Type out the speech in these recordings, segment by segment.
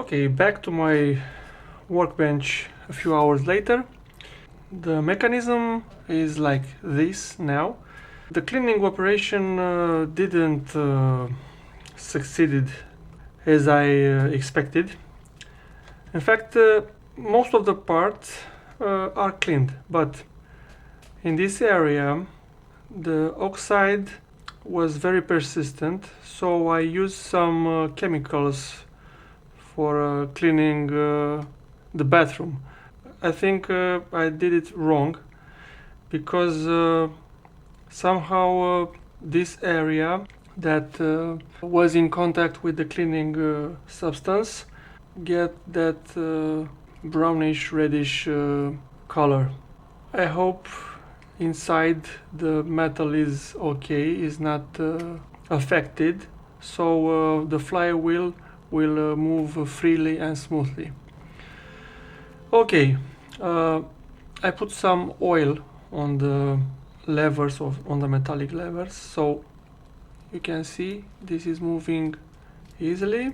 Okay, back to my workbench a few hours later. The mechanism is like this now. The cleaning operation didn't succeeded as I expected. In fact, most of the parts are cleaned, but in this area the oxide was very persistent, so I used some chemicals for cleaning the bathroom. I think I did it wrong because somehow this area that was in contact with the cleaning substance get that brownish reddish color. I hope inside the metal is okay, is not affected, so the flywheel will move freely and smoothly. Okay, I put some oil on the levers on the metallic levers, so you can see this is moving easily.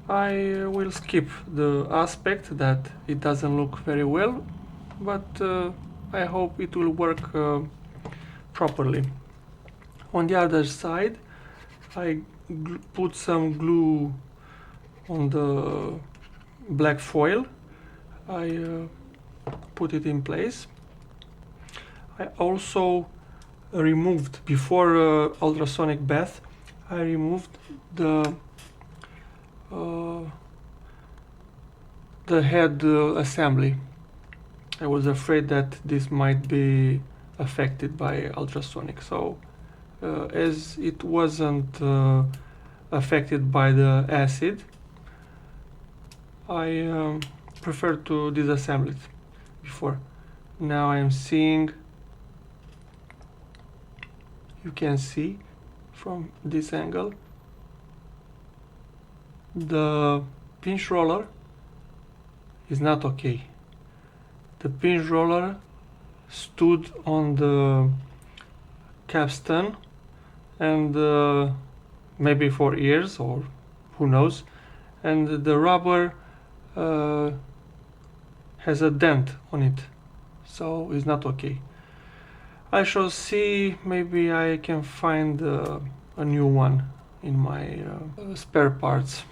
I will skip the aspect that it doesn't look very well, but I hope it will work properly. On the other side, I put some glue on the black foil. I put it in place. I also removed, before ultrasonic bath, I removed the head assembly. I was afraid that this might be affected by ultrasonic, so as it wasn't affected by the acid, I prefer to disassemble it before. Now I'm seeing, you can see from this angle, the pinch roller is not okay. The pinch roller stood on the capstan and maybe for years, or who knows, and the rubber has a dent on it, so it's not okay. I shall see, maybe I can find a new one in my spare parts.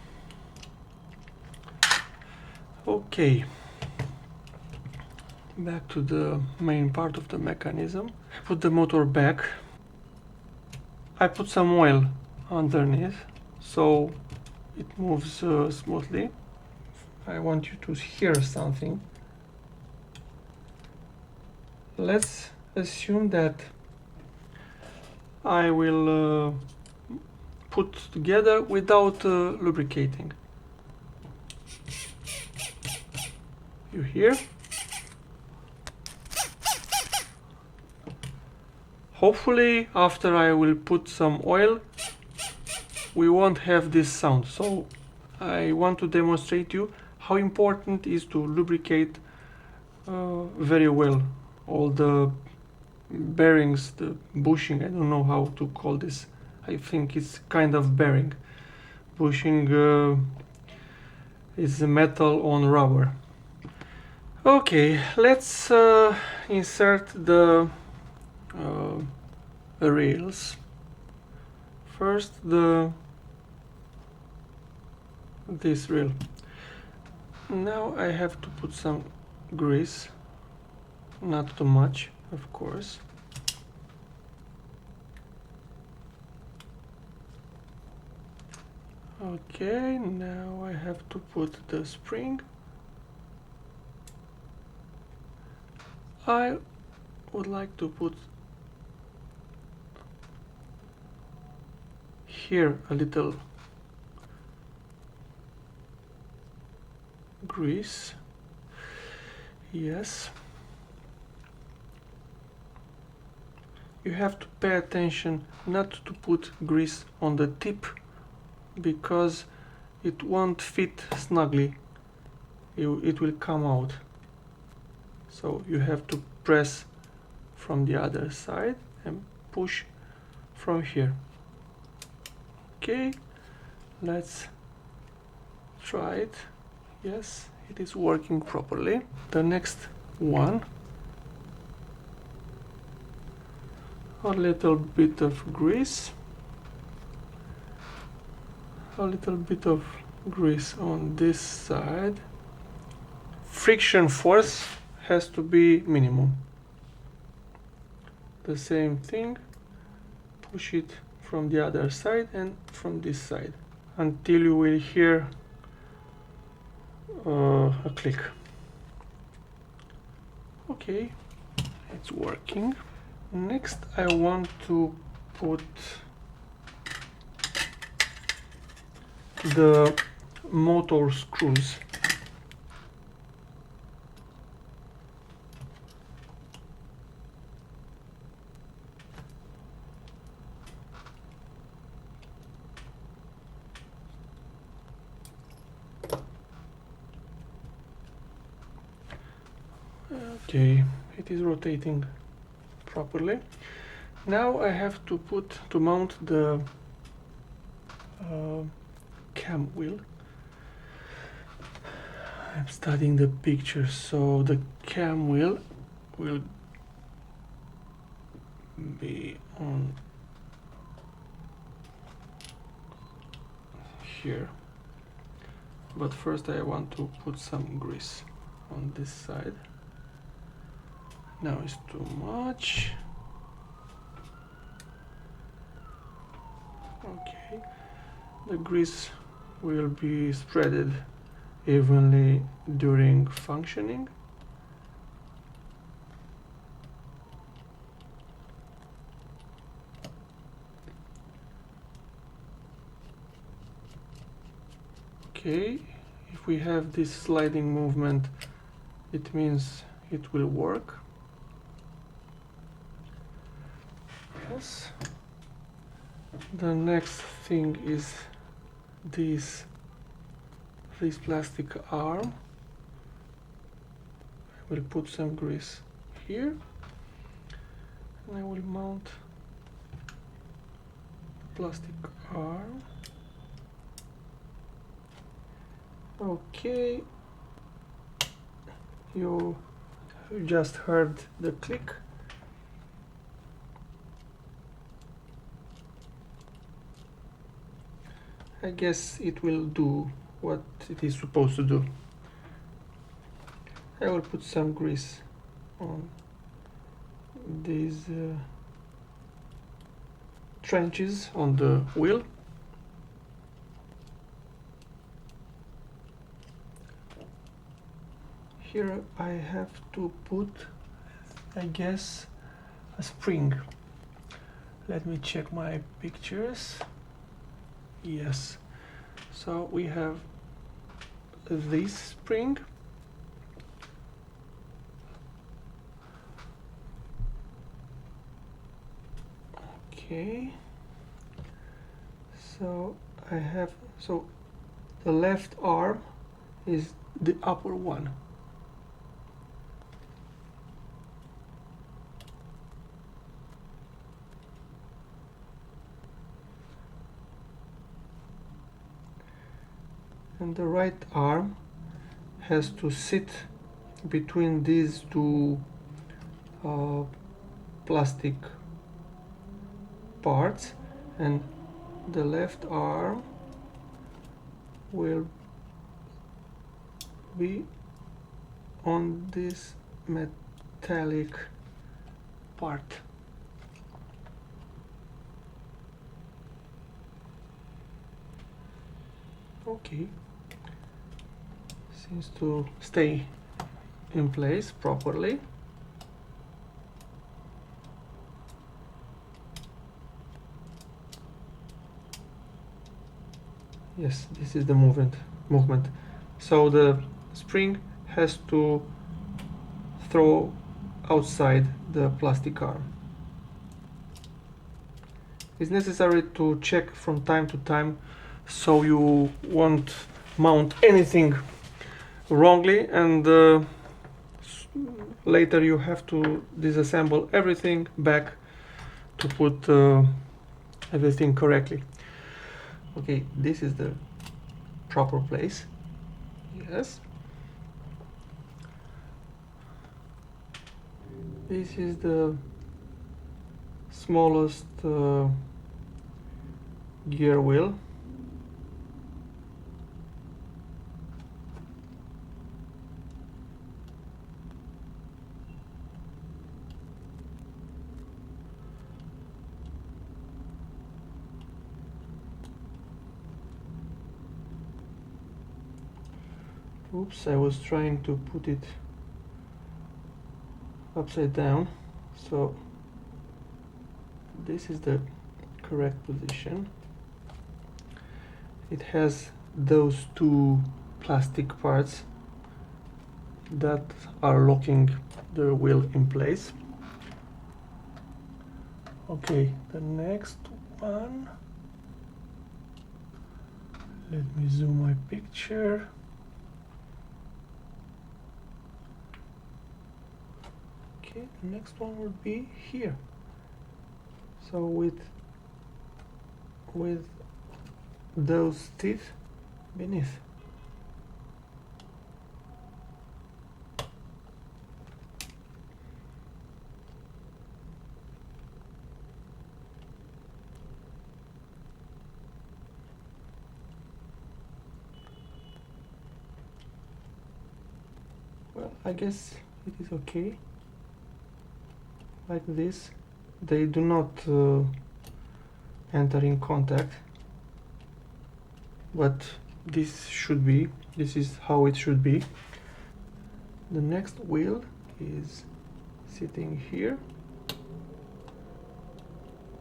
Okay, back to the main part of the mechanism. I put the motor back. I put some oil underneath so it moves smoothly. I want you to hear something. Let's assume that I will put together without lubricating. You hear? Hopefully after I will put some oil we won't have this sound, so I want to demonstrate you how important it is to lubricate very well all the bearings, the bushing, I don't know how to call this, I think it's kind of bearing. Bushing is metal on rubber. Okay, let's insert the rails. First this rail. Now I have to put some grease, not too much, of course. Okay, now I have to put the spring. I would like to put here a little grease. Yes. You have to pay attention not to put grease on the tip, because it won't fit snugly. It will come out. So you have to press from the other side and push from here. Okay, let's try it. Yes, it is working properly. The next one, a little bit of grease, a little bit of grease on this side. Friction force has to be minimum. The same thing, push it from the other side and from this side until you will hear a click. Okay, it's working. Next I want to put the motor screws. Okay, it is rotating properly. Now I have to mount the cam wheel. I'm studying the picture, so the cam wheel will be on here. But first I want to put some grease on this side. Now it's too much. Okay, the grease will be spreaded evenly during functioning. Okay, if we have this sliding movement, it means it will work. Yes. The next thing is this plastic arm. I will put some grease here and I will mount the plastic arm. Okay, you just heard the click. I guess it will do what it is supposed to do. I will put some grease on these trenches on the wheel. Here I have to put, I guess, a spring. Let me check my pictures. Yes, so we have this spring. Okay, so I have, so the left arm is the upper one. And the right arm has to sit between these two plastic parts, and the left arm will be on this metallic part. Okay, seems to stay in place properly. Yes, this is the movement. So the spring has to throw outside the plastic arm. It's necessary to check from time to time so you won't mount anything wrongly, and later you have to disassemble everything back to put everything correctly. Okay, this is the proper place. Yes. This is the smallest gear wheel. Oops, I was trying to put it upside down, so this is the correct position. It has those two plastic parts that are locking the wheel in place. Okay, the next one, let me zoom my picture. Okay, the next one would be here. So with those teeth beneath. Well, I guess it is okay. Like this, they do not enter in contact, but this is how it should be. The next wheel is sitting here.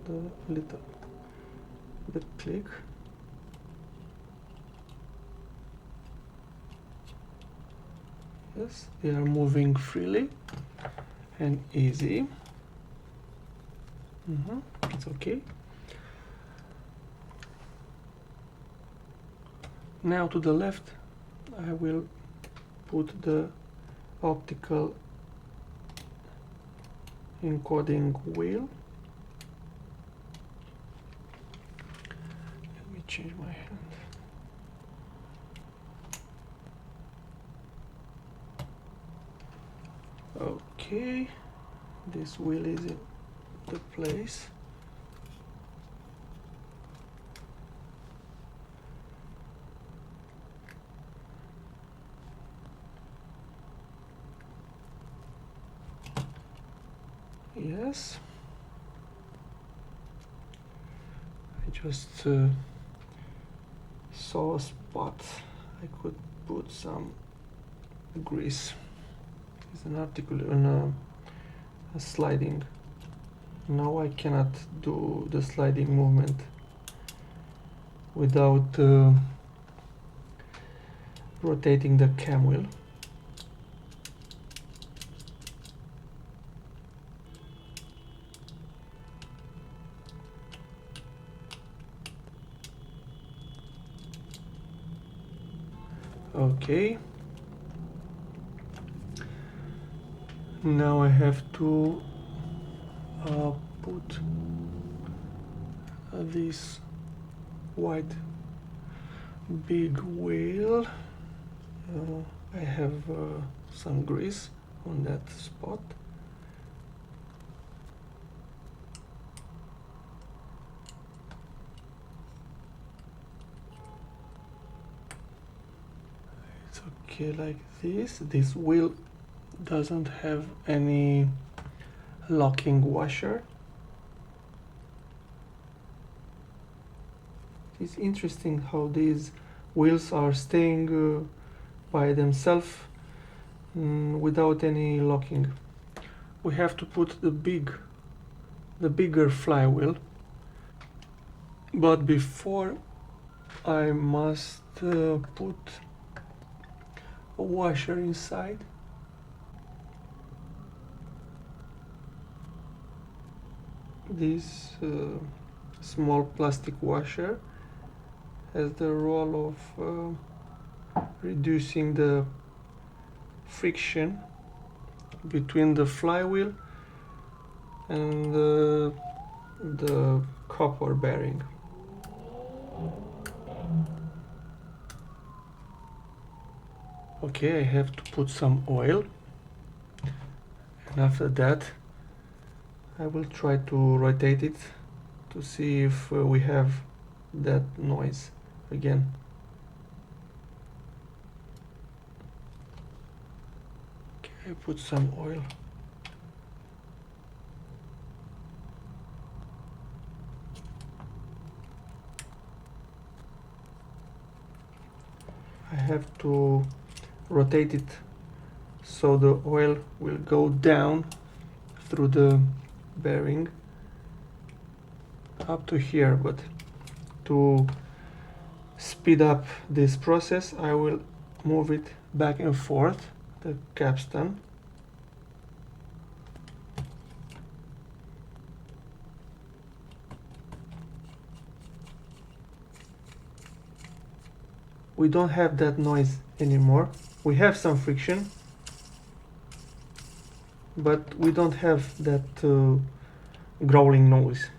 The little bit click. Yes, they are moving freely and easy. It's okay. Now to the left, I will put the optical encoding wheel. Let me change my hand. Okay, this wheel is in the place. Yes, I just saw a spot. I could put some grease. It's an article on a sliding. Now I cannot do the sliding movement without rotating the cam wheel. Okay. Now I have to put this white big wheel. I have some grease on that spot. It's okay like this. This wheel doesn't have any locking washer. It's interesting how these wheels are staying by themselves without any locking. We have to put the bigger flywheel, but before I must put a washer inside. This small plastic washer has the role of reducing the friction between the flywheel and the copper bearing. Okay, I have to put some oil, and after that I will try to rotate it to see if we have that noise again. Okay, I put some oil. I have to rotate it so the oil will go down through the bearing up to here, but to speed up this process I will move it back and forth, the capstan. We don't have that noise anymore. We have some friction, but we don't have that growling noise.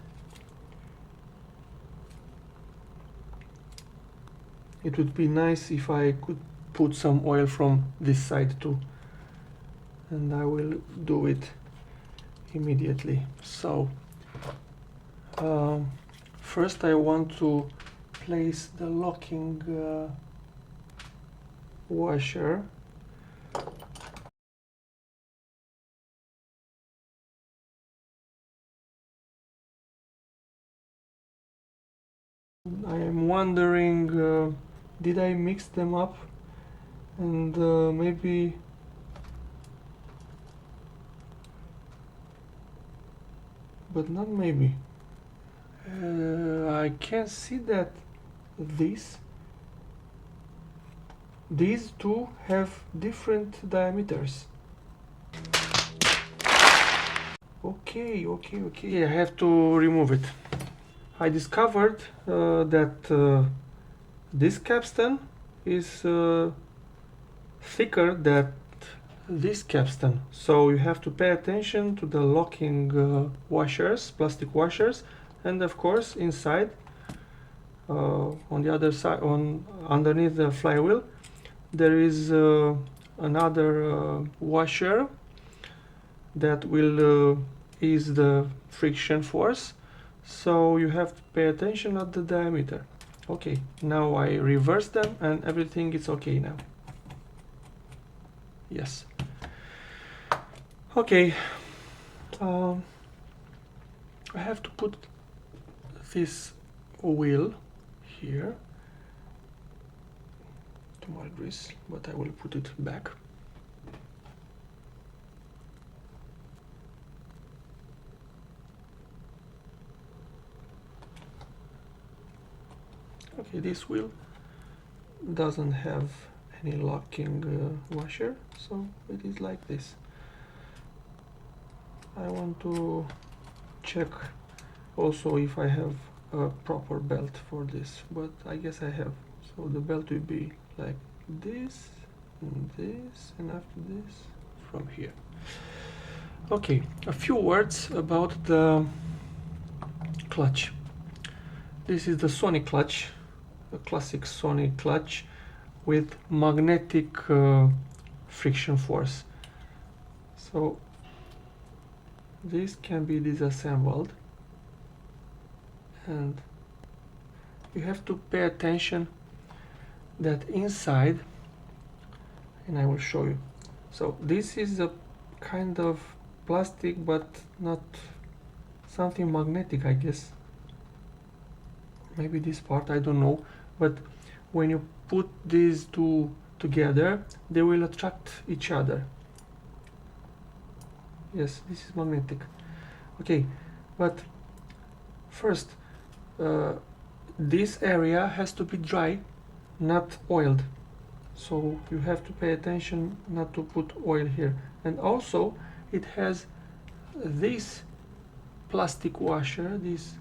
It would be nice if I could put some oil from this side too, and I will do it immediately. So first I want to place the locking washer. I am wondering, did I mix them up? And maybe but not maybe. I can see that these two have different diameters. Okay, I have to remove it. I discovered that this capstan is thicker than this capstan, so you have to pay attention to the locking washers, plastic washers, and of course inside on the other side, underneath the flywheel, there is another washer that will ease the friction force, so you have to pay attention at the diameter. Okay, now I reverse them and everything is okay now. Yes. Okay, I have to put this wheel here to my grease, but I will put it back. Okay, this wheel doesn't have any locking washer, so it is like this. I want to check also if I have a proper belt for this, but I guess I have. So the belt will be like this, and after this from here. Okay, a few words about the clutch. This is the Sony clutch, a classic Sony clutch with magnetic friction force. So this can be disassembled, and you have to pay attention that inside, and I will show you. So this is a kind of plastic, but not something magnetic, I guess. Maybe this part, I don't know, but when you put these two together, they will attract each other. Yes, this is magnetic. Okay, but first this area has to be dry, not oiled, so you have to pay attention not to put oil here. And also it has this plastic washer, this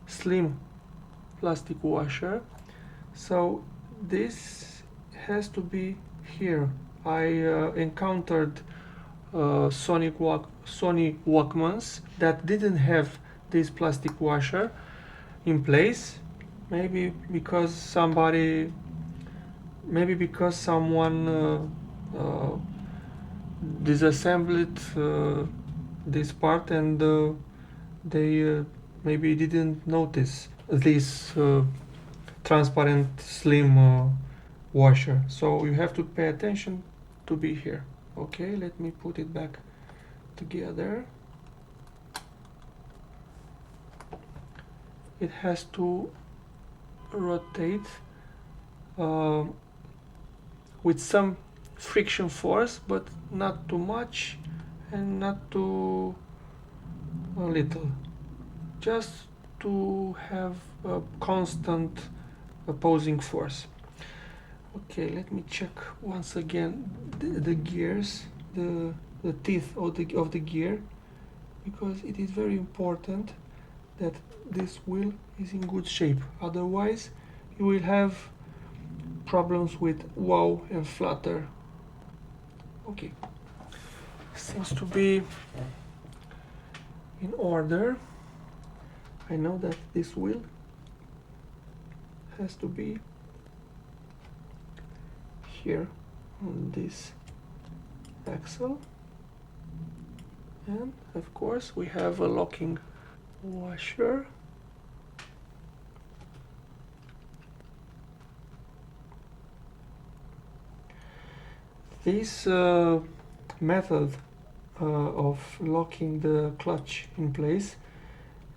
slim plastic washer, so this has to be here. I encountered Sony Walkmans that didn't have this plastic washer in place, maybe because somebody maybe because someone disassembled this part and they maybe didn't notice this transparent slim washer, so you have to pay attention to be here. Okay, let me put it back together. It has to rotate with some friction force, but not too much and not too little, just to have a constant opposing force. Okay, let me check once again the gears, the teeth of the gear, because it is very important that this wheel is in good shape. Otherwise, you will have problems with wow and flutter. Okay, seems to be in order. I know that this wheel has to be here on this axle, and of course we have a locking washer. This method of locking the clutch in place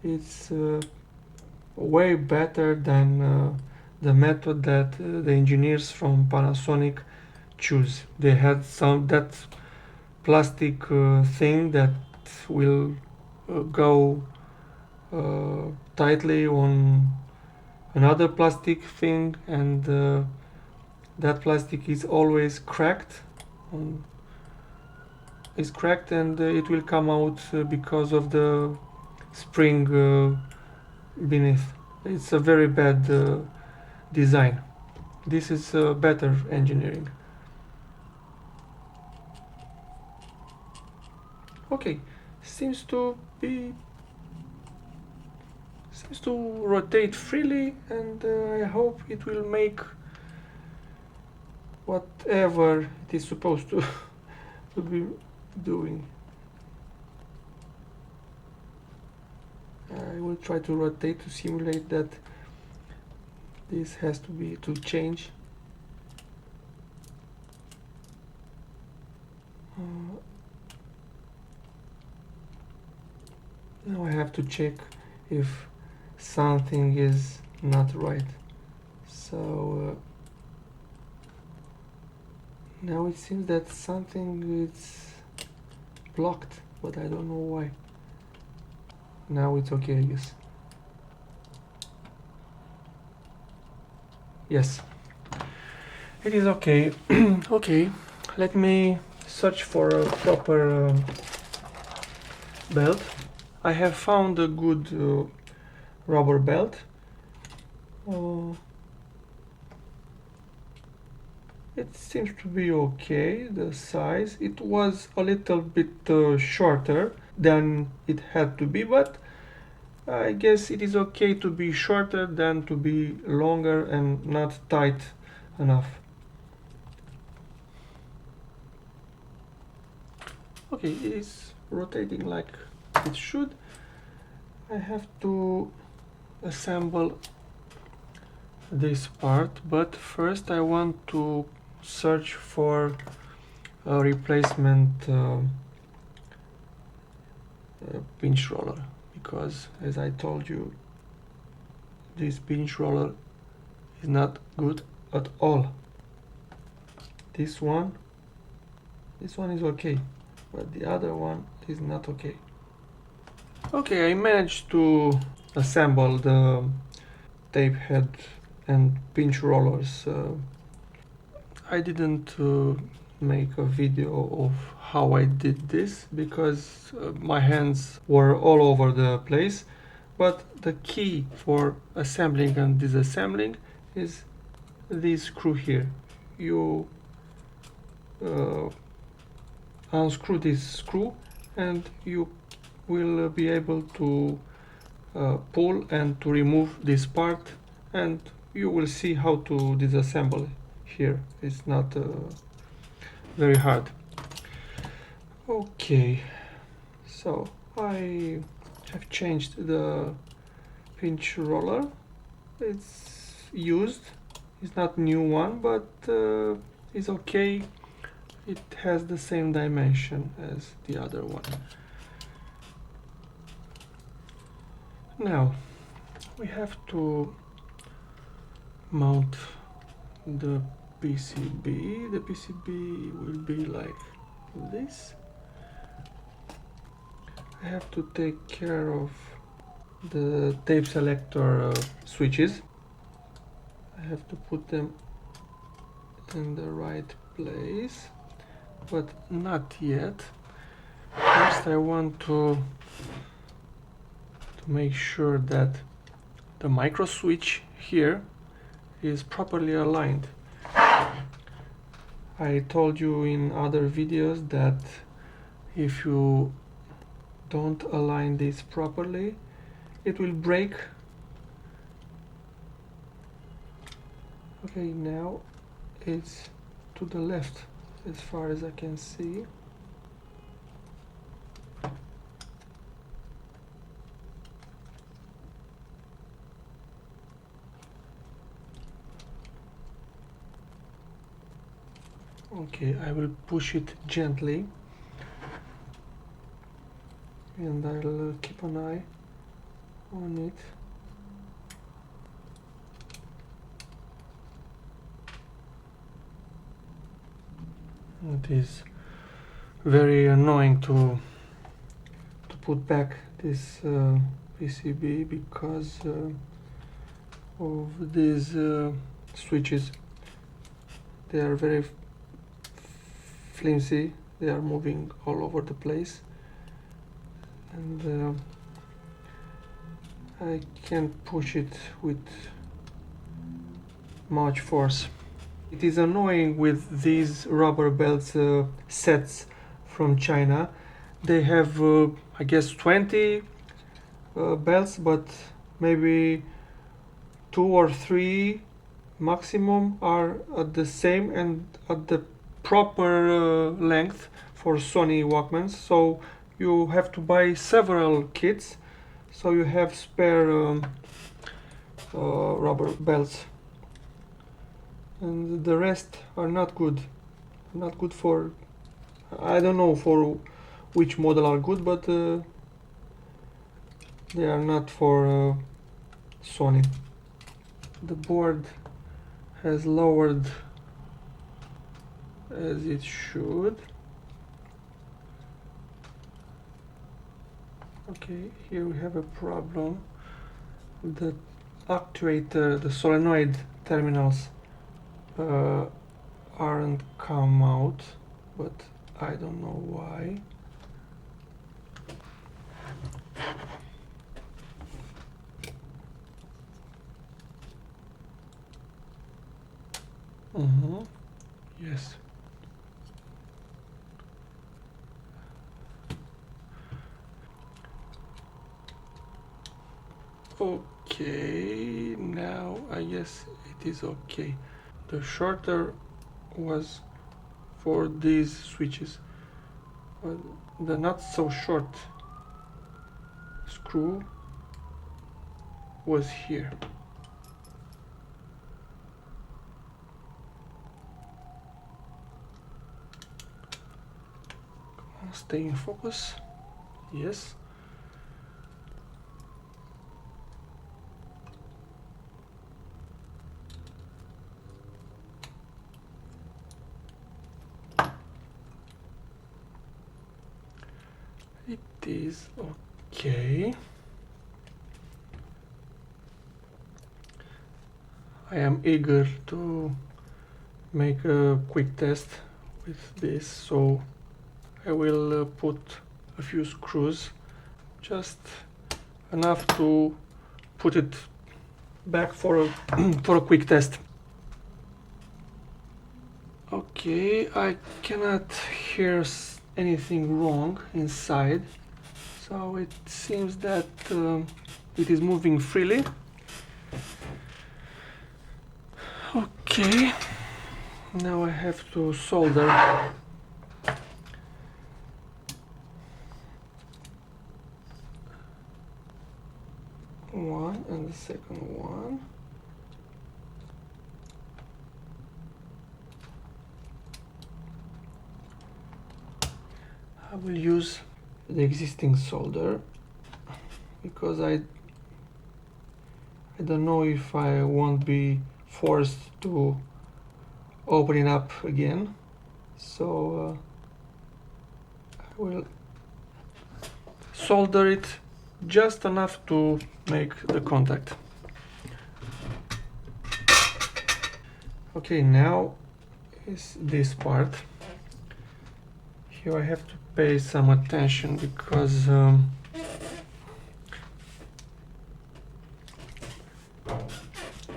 is way better than the method that the engineers from Panasonic choose. They had that plastic thing that will go tightly on another plastic thing, and that plastic is always cracked. Is cracked, and it will come out because of the spring beneath. It's a very bad design. This is better engineering. Okay, seems to rotate freely, and I hope it will make whatever it is supposed to be doing. I will try to rotate to simulate that this has to change. Now I have to check if something is not right. So now it seems that something is blocked, but I don't know why. Now it's okay, I guess. Yes, it is okay. Okay, let me search for a proper belt. I have found a good rubber belt. It seems to be okay, the size. It was a little bit shorter than it had to be, but I guess it is okay to be shorter than to be longer and not tight enough. Okay, it is rotating like it should. I have to assemble this part, but first I want to search for a replacement pinch roller, because as I told you, this pinch roller is not good at all. This one is okay, but the other one is not okay. Okay, I managed to assemble the tape head and pinch rollers. I didn't make a video of how I did this because my hands were all over the place, but the key for assembling and disassembling is this screw here. You unscrew this screw and you will be able to pull and to remove this part, and you will see how to disassemble here. It's not very hard. Okay, so I have changed the pinch roller. It's used, it's not new one, but it's okay. It has the same dimension as the other one. Now we have to mount the PCB. The PCB will be like this. I have to take care of the tape selector switches. I have to put them in the right place, but not yet. First I want to make sure that the micro switch here is properly aligned. I told you in other videos that if you don't align this properly, it will break. Okay, now it's to the left as far as I can see. Okay, I will push it gently and I'll keep an eye on it. It is very annoying to put back this PCB because of these switches. They are very flimsy, they are moving all over the place, and I can't push it with much force. It is annoying with these rubber belts sets from China. They have I guess 20 belts, but maybe 2 or 3 maximum are at the same and at the proper length for Sony Walkmans, so you have to buy several kits so you have spare rubber belts, and the rest are not good for, I don't know for which model are good, but they are not for Sony. The board has lowered as it should. Okay, here we have a problem. The actuator, the solenoid terminals aren't come out, but I don't know why. Yes. Okay, now I guess it is okay. The shorter was for these switches, but the not so short screw was here. Come on, stay in focus. Yes. It is okay. I am eager to make a quick test with this, so I will put a few screws, just enough to put it back for a quick test. Okay, I cannot hear anything wrong inside, so it seems that it is moving freely. Okay, Now I have to solder one and the second one. I will use the existing solder because I don't know if I won't be forced to open it up again, so I will solder it just enough to make the contact. Okay, now is this part. Here I have to pay some attention because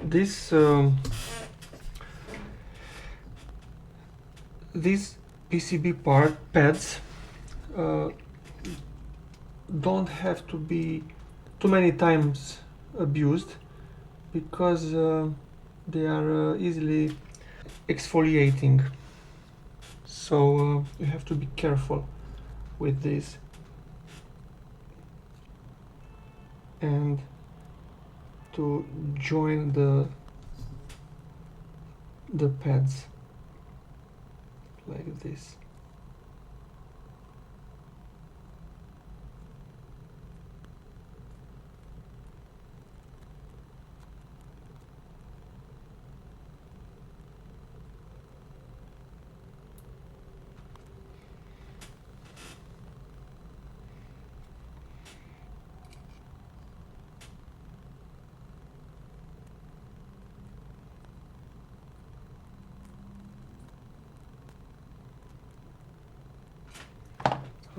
these PCB pads don't have to be too many times abused because they are easily exfoliating. So you have to be careful with this and to join the pads like this.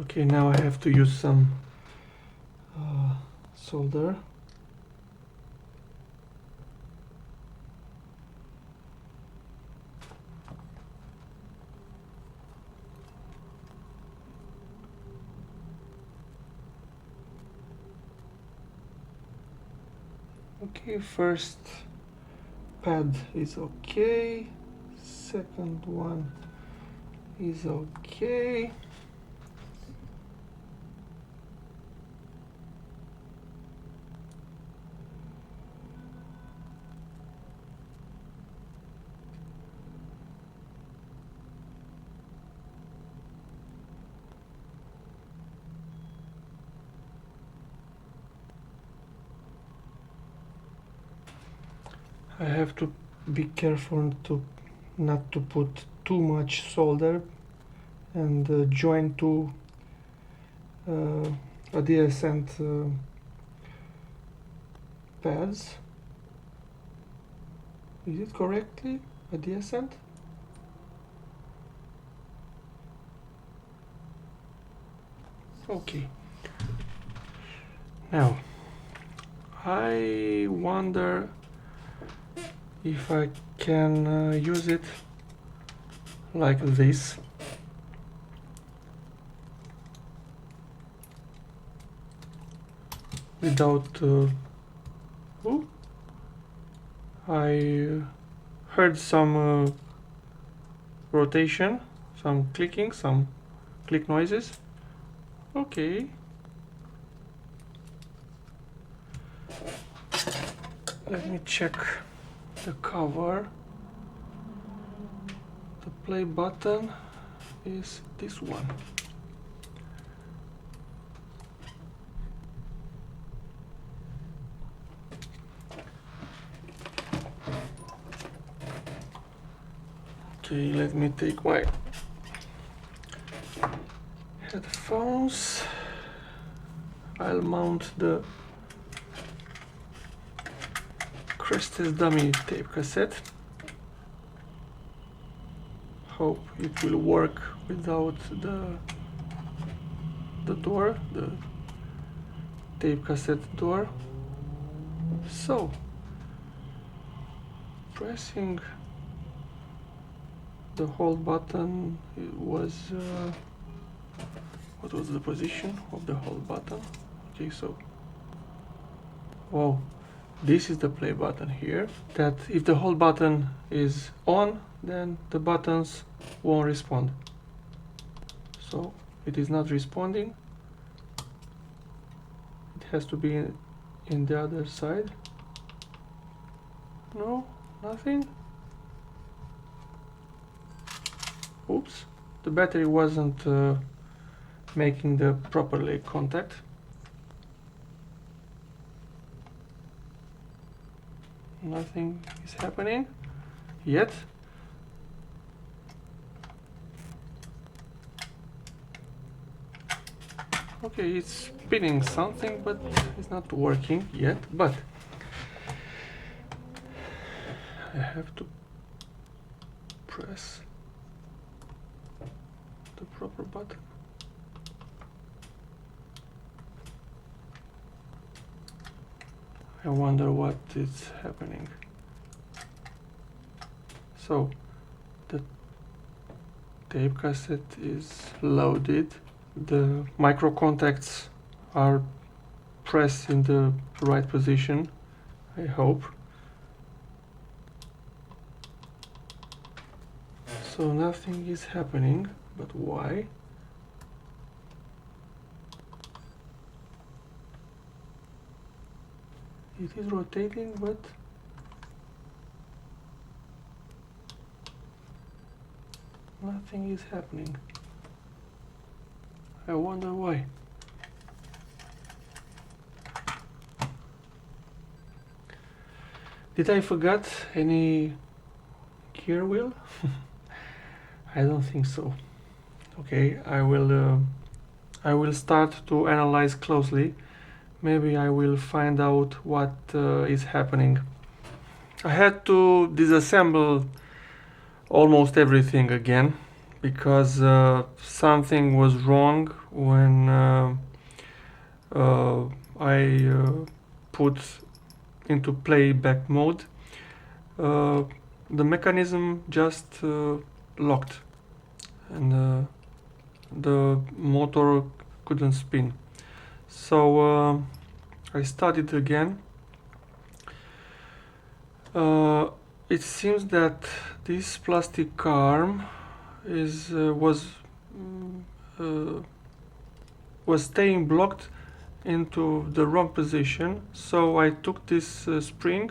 Okay, now I have to use some solder. Okay, first pad is okay, second one is okay. I have to be careful not to put too much solder and join two adjacent pads. Is it correctly adjacent? Okay. Now I wonder if I can use it like this. Without I heard some rotation, some clicking, some click noises. Okay. Let me check the cover. The play button is this one. Okay, let me take my headphones. I'll mount the Crestes dummy tape cassette. Hope it will work without the door, the tape cassette door. So, pressing the hold button, it was what was the position of the hold button? Okay, so wow, this is the play button here, that if the whole button is on, then the buttons won't respond. So it is not responding. It has to be in the other side. No, nothing. Oops, the battery wasn't making the properly contact. Nothing is happening yet. Okay, it's spinning something, but it's not working yet. But I have to press the proper button. I wonder what is happening. So the tape cassette is loaded. The micro contacts are pressed in the right position, I hope. So nothing is happening, but why? It is rotating, but nothing is happening. I wonder why. Did I forget any gear wheel? I don't think so. Okay, I will start to analyze closely. Maybe I will find out what is happening. I had to disassemble almost everything again because something was wrong when I put into playback mode. The mechanism just locked and the motor couldn't spin. So I started again. It seems that this plastic arm was staying blocked into the wrong position. So I took this spring,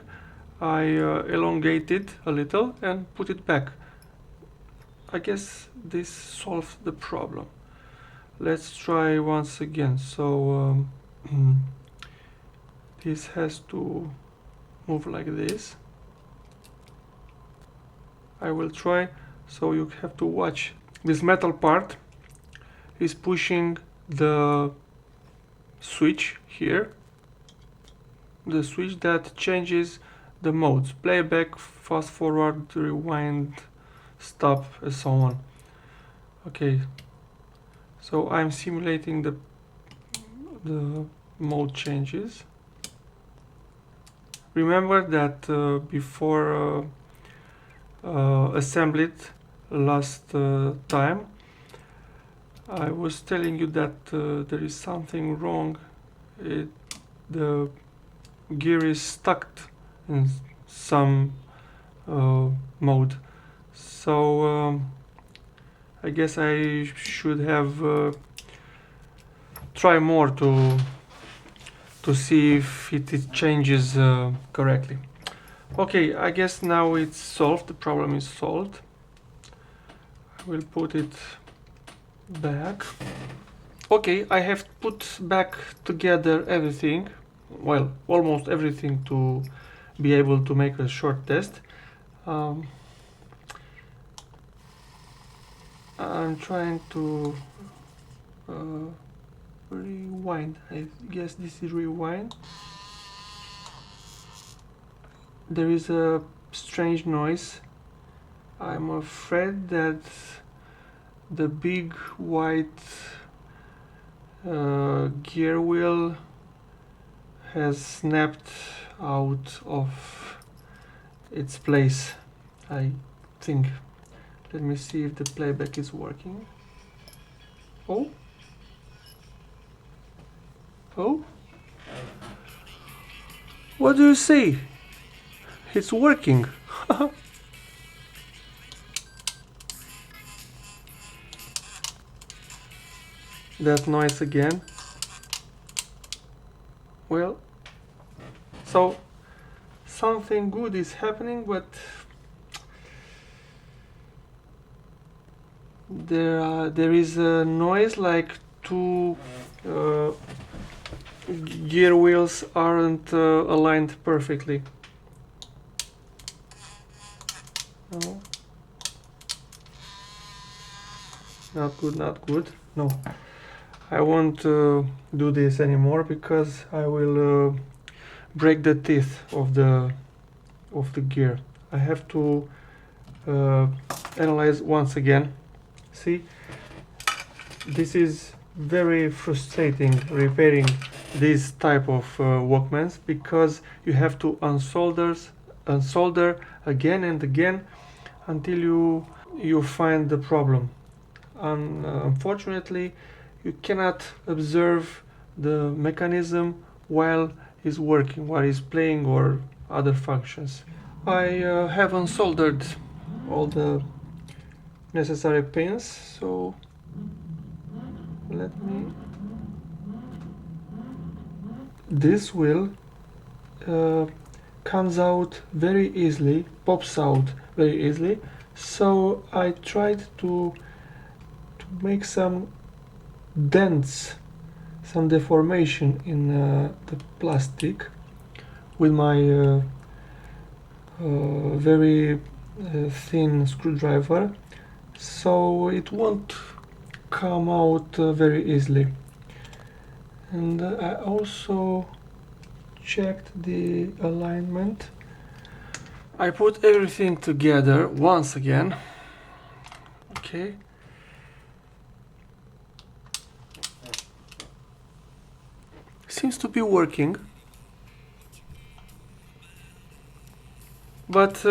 I elongated a little and put it back. I guess this solved the problem. Let's try once again. So this has to move like this. I will try. So you have to watch. This metal part is pushing the switch here, the switch that changes the modes: playback, fast forward, rewind, stop, and so on. Okay, so I'm simulating the mode changes. Remember that before assemble it last time, I was telling you that there is something wrong. The gear is stuck in some mode. So I guess I should have try more to see if it changes correctly. Okay, I guess now it's solved. The problem is solved. I will put it back. Okay, I have put back together everything, well, almost everything, to be able to make a short test. I'm trying to rewind. I guess this is rewind. There is a strange noise. I'm afraid that the big white gear wheel has snapped out of its place, I think. Let me see if the playback is working. Oh, What do you say? It's working. That noise again. Well, so something good is happening, but there is a noise like two gear wheels aren't aligned perfectly. No. Not good, not good. No, I won't do this anymore because I will break the teeth of the gear. I have to analyze once again. See, this is very frustrating repairing this type of Walkmans because you have to unsolder again and again until you find the problem. Unfortunately, you cannot observe the mechanism while it's working, while it's playing or other functions. I have unsoldered all the necessary pins, so let me. This wheel comes out very easily, pops out very easily, so I tried to make some dents, some deformation in the plastic with my very thin screwdriver, so it won't come out very easily. And I also checked the alignment. I put everything together once again. Okay. Seems to be working. But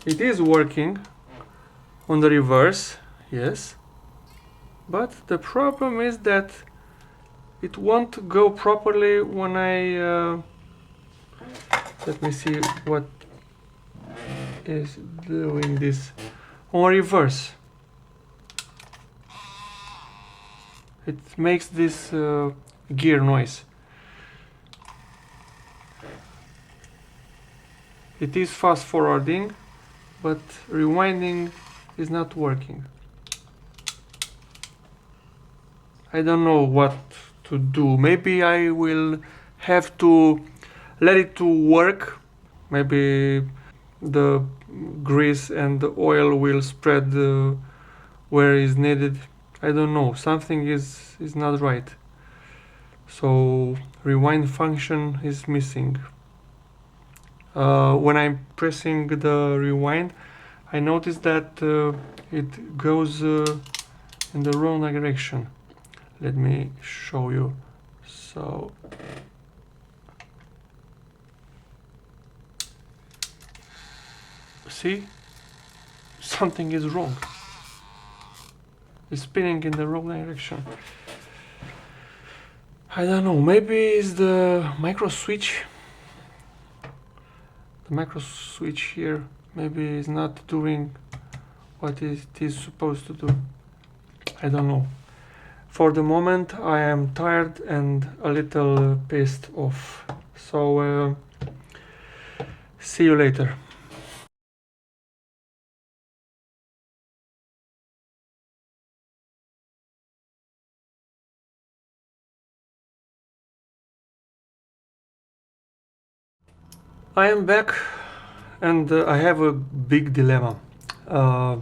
it is working on the reverse, yes. But the problem is that it won't go properly when I let me see what is doing this on reverse. It makes this gear noise. It is fast forwarding, but rewinding is not working. I don't know what to do. Maybe I will have to let it to work. Maybe the grease and the oil will spread where is needed. I don't know. Something is not right. So rewind function is missing. When I'm pressing the rewind, I notice that it goes in the wrong direction. Let me show you. So see, something is wrong. It's spinning in the wrong direction. I don't know, maybe it's the micro switch. The micro switch here maybe is not doing what it is supposed to do. I don't know. For the moment I am tired and a little pissed off. So see you later. I am back and I have a big dilemma. I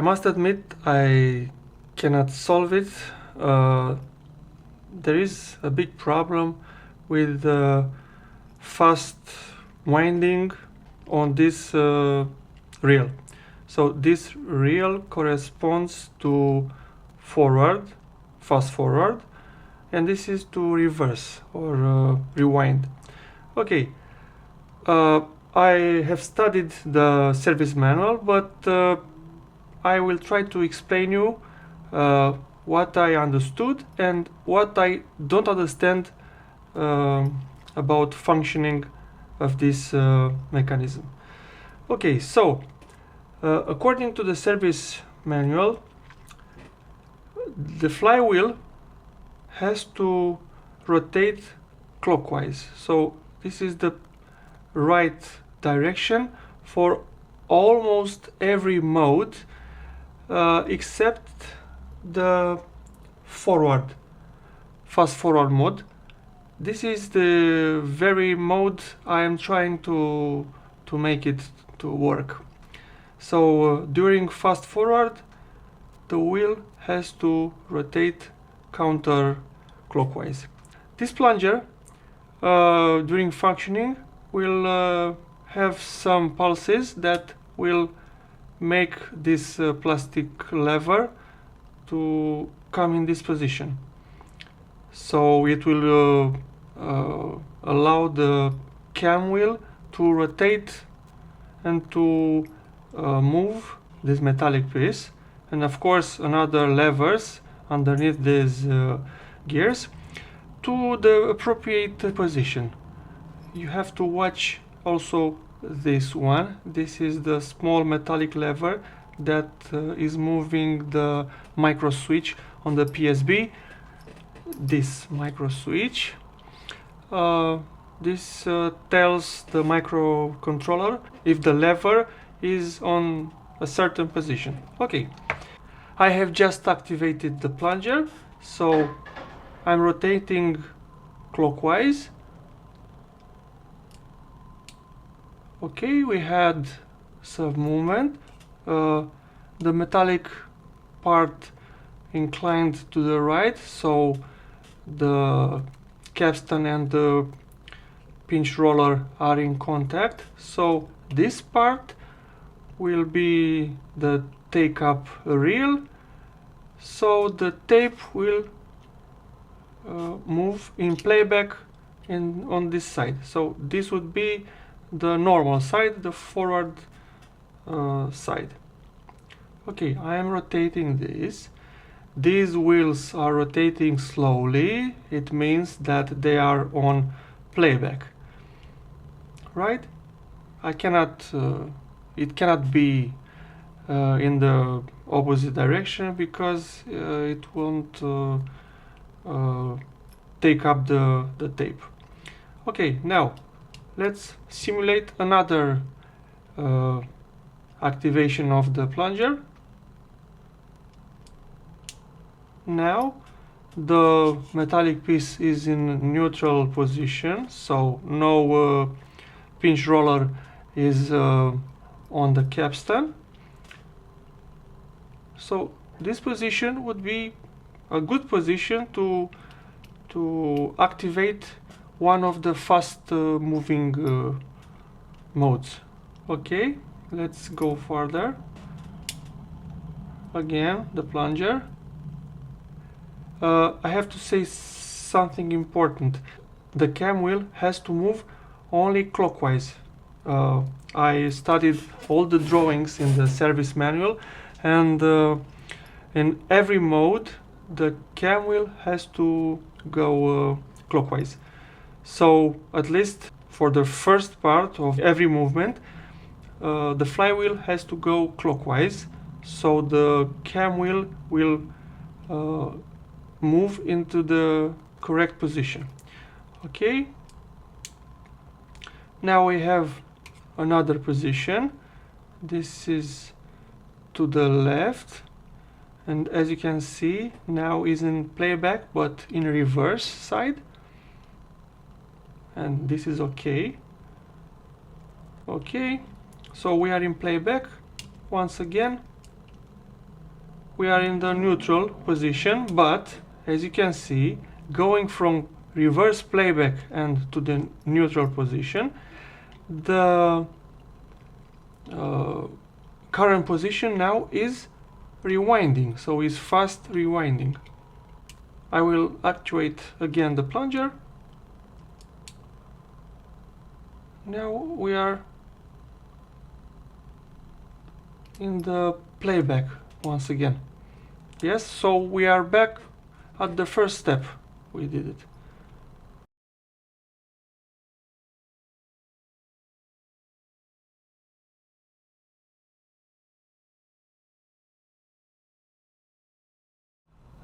must admit I cannot solve it. There is a big problem with fast winding on this reel. So this reel corresponds to forward, fast forward, and this is to reverse or rewind. Okay, I have studied the service manual, but I will try to explain you what I understood and what I don't understand about functioning of this mechanism. Okay, so according to the service manual, the flywheel has to rotate clockwise. So this is the right direction for almost every mode except the fast forward mode. This is the very mode I am trying to make it to work. So during fast forward, the wheel has to rotate counterclockwise. This plunger during functioning will have some pulses that will make this plastic lever to come in this position. So it will allow the cam wheel to rotate and to move this metallic piece, and of course another levers underneath these gears to the appropriate position. You have to watch also this one. This is the small metallic lever that is moving the micro switch on the PSB. This micro switch, this tells the microcontroller if the lever is on a certain position. Okay, I have just activated the plunger, so I'm rotating clockwise. Okay, we had some movement. The metallic part inclined to the right, so the capstan and the pinch roller are in contact. So this part will be the take up reel, so the tape will move in playback on this side. So this would be the normal side, the forward side. Okay, I am rotating this. These wheels are rotating slowly. It means that they are on playback, right? I cannot it cannot be in the opposite direction because it won't take up the tape. Okay, now let's simulate another activation of the plunger. Now the metallic piece is in neutral position, so no pinch roller is on the capstan. So this position would be a good position to activate one of the fast moving modes. Okay, let's go further. Again, the plunger. I have to say something important. The cam wheel has to move only clockwise. I studied all the drawings in the service manual, and in every mode the cam wheel has to go clockwise. So at least for the first part of every movement, the flywheel has to go clockwise, so the cam wheel will move into the correct position. Okay, now we have another position. This is to the left, and as you can see now is in playback but in reverse side, and this is okay. Okay, so we are in playback. Once again we are in the neutral position, but as you can see, going from reverse playback and to the neutral position, the current position now is rewinding, so is fast rewinding. I will actuate again the plunger. Now we are in the playback once again. Yes, so we are back at the first step. We did it.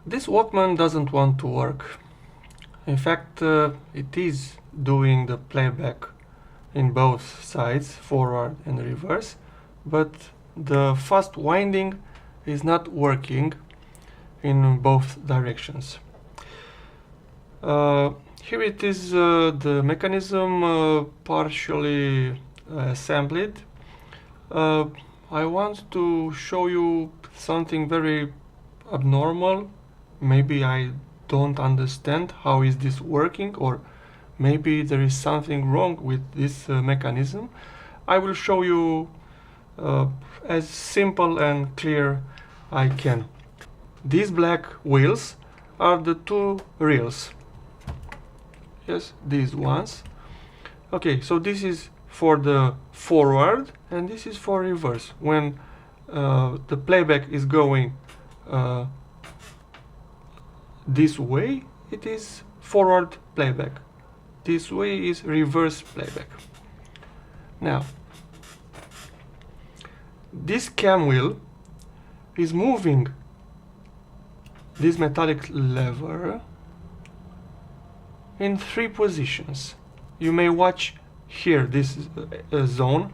This Walkman doesn't want to work. In fact, it is doing the playback in both sides, forward and reverse, but the fast winding is not working in both directions. Here it is, the mechanism partially assembled. I want to show you something very abnormal. Maybe I don't understand how is this working, or maybe there is something wrong with this mechanism. I will show you as simple and clear I can. These black wheels are the two reels. Yes, these ones. Okay, so this is for the forward and this is for reverse. When the playback is going this way, it is forward playback. This way is reverse playback. Now, this cam wheel is moving this metallic lever in 3 positions. You may watch here this zone.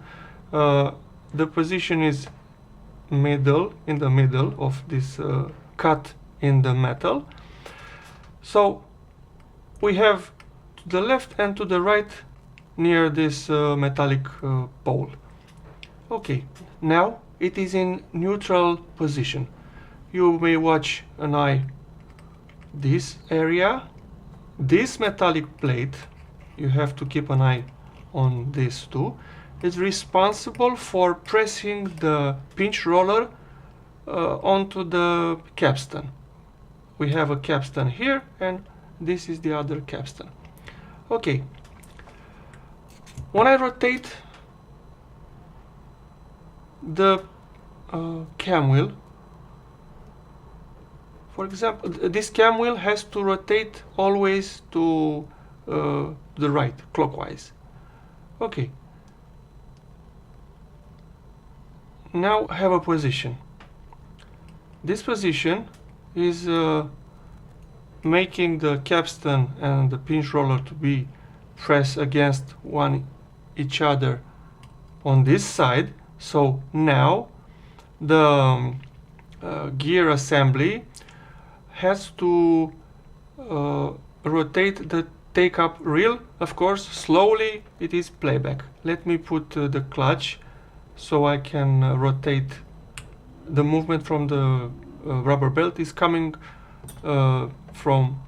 The position is middle, in the middle of this cut in the metal. So we have to the left and to the right near this metallic pole. Okay, now it is in neutral position. You may watch an eye this area. This metallic plate, you have to keep an eye on this too, is responsible for pressing the pinch roller onto the capstan. We have a capstan here and this is the other capstan. Okay, when I rotate the cam wheel, for example, this cam wheel has to rotate always to the right, clockwise. Okay. Now I have a position. This position is making the capstan and the pinch roller to be pressed against each other on this side. So now the gear assembly has to rotate the take-up reel. Of course, slowly it is playback. Let me put the clutch so I can rotate. The movement from the rubber belt is coming from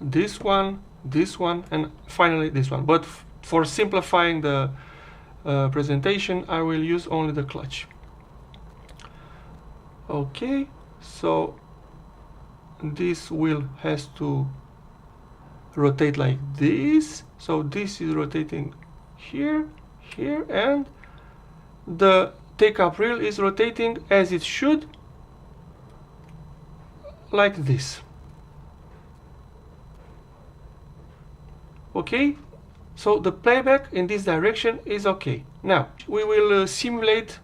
this one, and finally this one. But for simplifying the presentation, I will use only the clutch. Okay, so this wheel has to rotate like this. So this is rotating here, here, and the take-up reel is rotating as it should, like this. Okay, so the playback in this direction is okay. Now we will simulate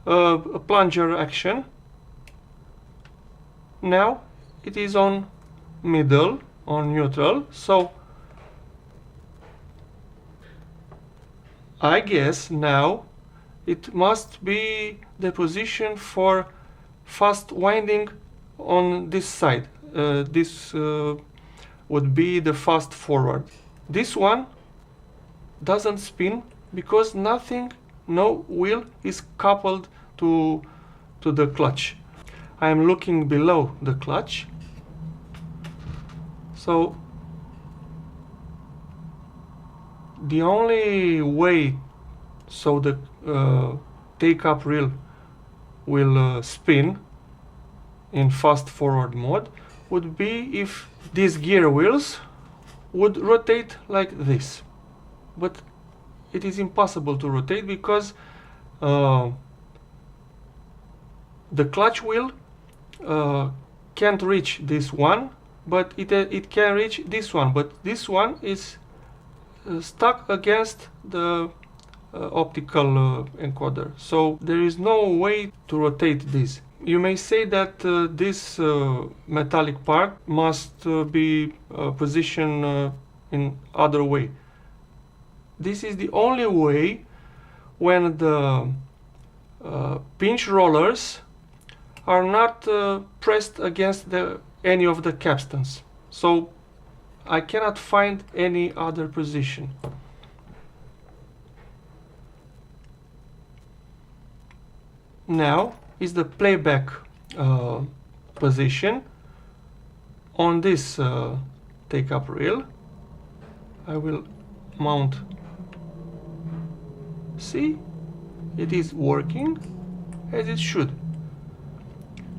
a plunger action. Now it is on middle, on neutral, so I guess now it must be the position for fast winding on this side. This would be the fast forward. This one doesn't spin because nothing, no wheel is coupled to the clutch. I am looking below the clutch. So the only way so the take-up reel will spin in fast forward mode would be if these gear wheels would rotate like this. But it is impossible to rotate because The clutch wheel can't reach this one, but it can reach this one, but this one is stuck against the optical encoder, so there is no way to rotate this. You may say that this metallic part must be positioned in other way. This is the only way when the pinch rollers are not pressed against any of the capstans. So I cannot find any other position. Now is the playback position on this take-up reel. I will mount. See, it is working as it should.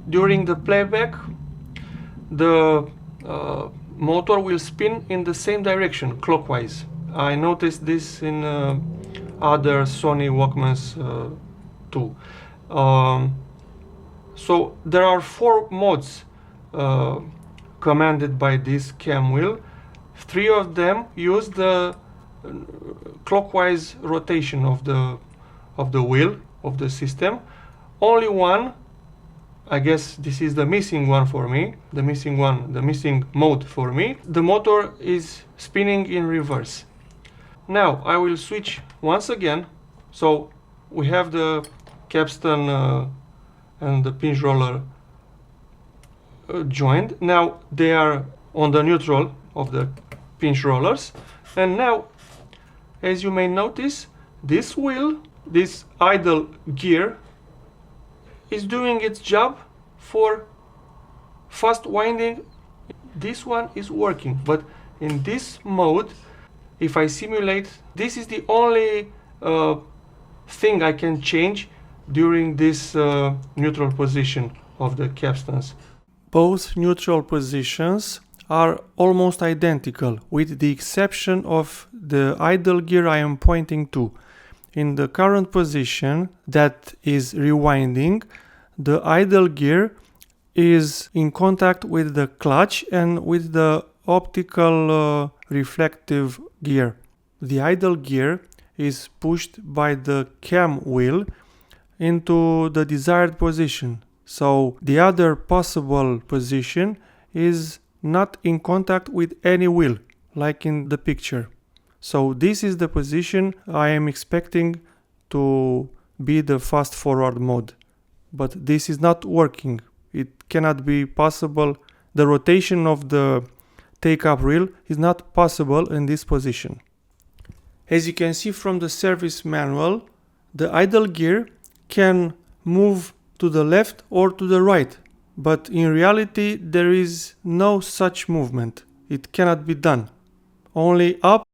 During the playback, the motor will spin in the same direction, clockwise. I noticed this in other Sony Walkmans too. So there are 4 modes commanded by this cam wheel. 3 of them use the clockwise rotation of the wheel of the system. Only one, I guess this is the missing one for me, the missing mode for me. The motor is spinning in reverse. Now I will switch once again. So we have the capstan and the pinch roller joined. Now they are on the neutral of the pinch rollers, and now, as you may notice, this wheel, this idle gear, is doing its job for fast winding. This one is working, but in this mode, if I simulate, this is the only thing I can change during this neutral position of the capstans. Both neutral positions are almost identical, with the exception of the idle gear I am pointing to. In the current position, that is rewinding, the idle gear is in contact with the clutch and with the optical reflective gear. The idle gear is pushed by the cam wheel into the desired position, so the other possible position is not in contact with any wheel, like in the picture. So this is the position I am expecting to be the fast forward mode, but this is not working. It cannot be possible. The rotation of the take-up reel is not possible in this position. As you can see from the service manual, the idle gear can move to the left or to the right, but in reality there is no such movement. It cannot be done. Only up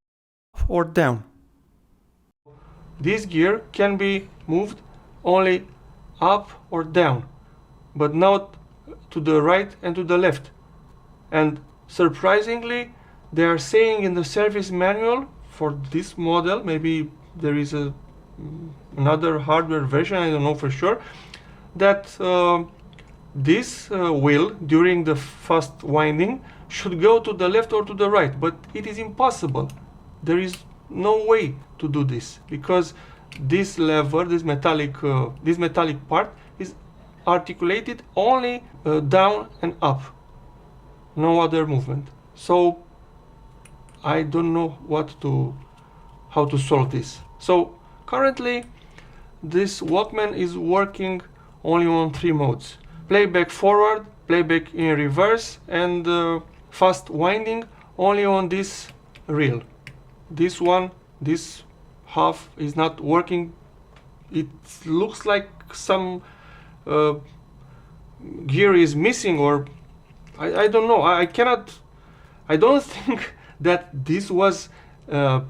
or down. This gear can be moved only up or down, but not to the right and to the left. And surprisingly, they are saying in the service manual for this model, maybe there is another hardware version, I don't know for sure, that this wheel during the fast winding should go to the left or to the right, but it is impossible. There is no way to do this, because this lever, this metallic part is articulated only down and up, no other movement. So I don't know how to solve this. So currently this Walkman is working only on 3 modes: playback forward, playback in reverse, and fast winding only on this reel. This one, this half is not working. It looks like some gear is missing, or I don't know. I don't think that this was a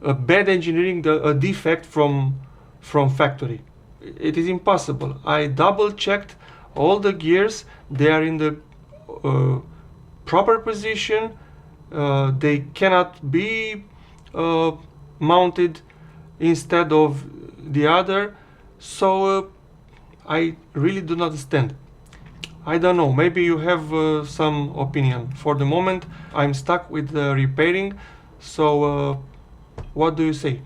bad engineering, a defect from factory. It is impossible. I double checked all the gears. They are in the proper position. They cannot be mounted instead of the other. So I really do not understand. I don't know, maybe you have some opinion. For the moment, I'm stuck with the repairing, so what do you say?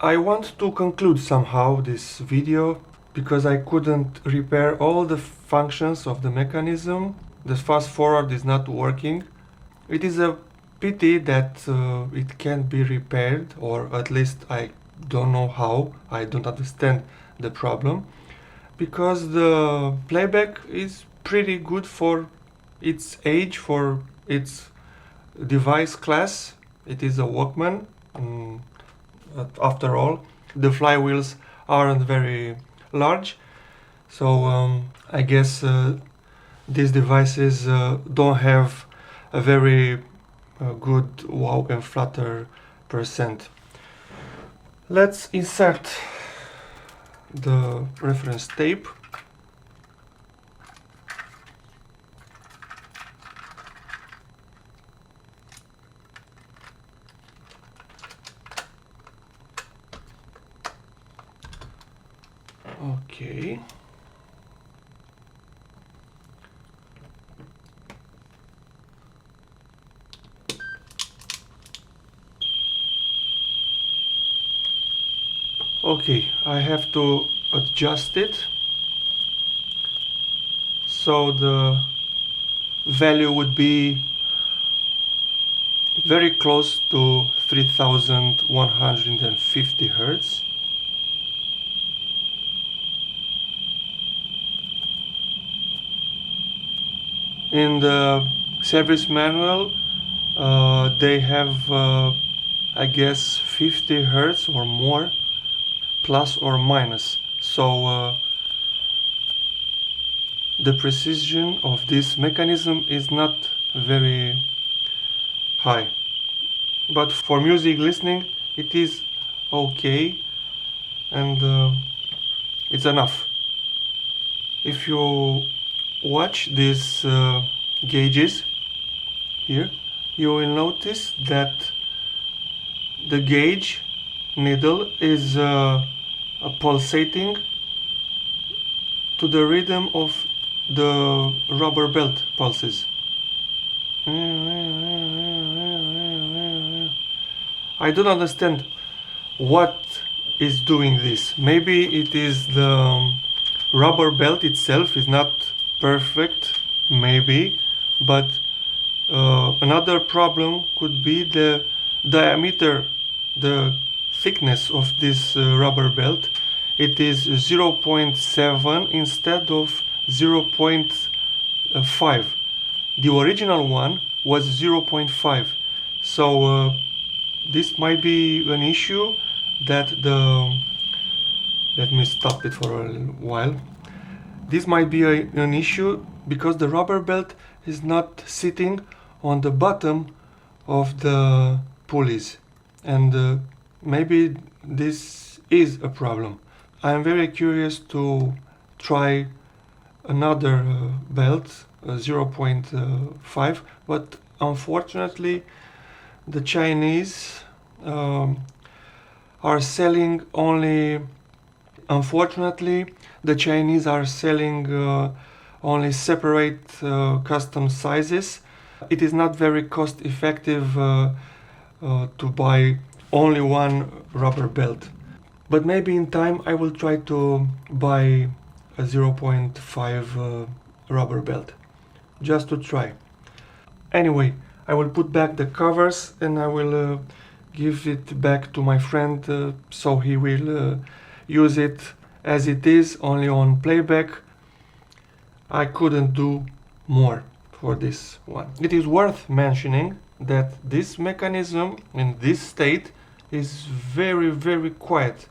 I want to conclude somehow this video because I couldn't repair all the functions of the mechanism. The fast forward is not working. It is a pity that it can't be repaired, or at least I don't know how. I don't understand the problem, because the playback is pretty good for its age, for its device class. It is a walkman. After all, the flywheels aren't very large, so I guess these devices don't have a very good wow and flutter percent. Let's insert the reference tape. Okay. Okay, I have to adjust it so the value would be very close to 3150 Hertz. In the service manual, they have, I guess, 50 Hertz or more, plus or minus. So the precision of this mechanism is not very high. But for music listening, it is okay, and it's enough. If you watch these gauges here, you will notice that the gauge needle is pulsating to the rhythm of the rubber belt pulses. I don't understand what is doing this. Maybe it is the rubber belt itself is not perfect, maybe, but another problem could be the diameter, the thickness of this rubber belt. It is 0.7 instead of 0.5. The original one was 0.5, so this might be an issue that let me stop it for a while. This might be an issue because the rubber belt is not sitting on the bottom of the pulleys, and maybe this is a problem. I am very curious to try another belt, 0.5, but unfortunately the Chinese are selling only only separate custom sizes. It is not very cost effective to buy only one rubber belt. But maybe in time I will try to buy a 0.5 rubber belt, just to try. Anyway, I will put back the covers and I will give it back to my friend so he will use it as it is, only on playback. I couldn't do more for this one. It is worth mentioning that this mechanism in this state is very, very quiet.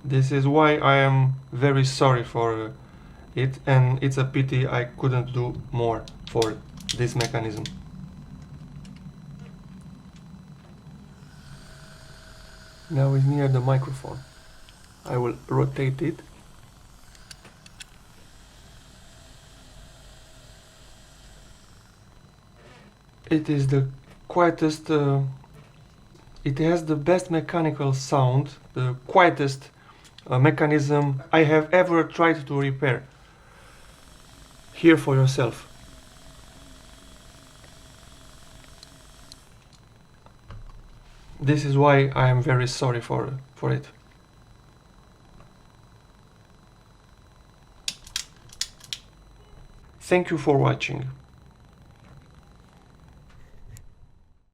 This is why I am very sorry for it, and it's a pity I couldn't do more for this mechanism. Now it's near the microphone. I will rotate it. It is the quietest, it has the best mechanical sound, the quietest mechanism I have ever tried to repair. Hear for yourself. This is why I am very sorry for it. Thank you for watching.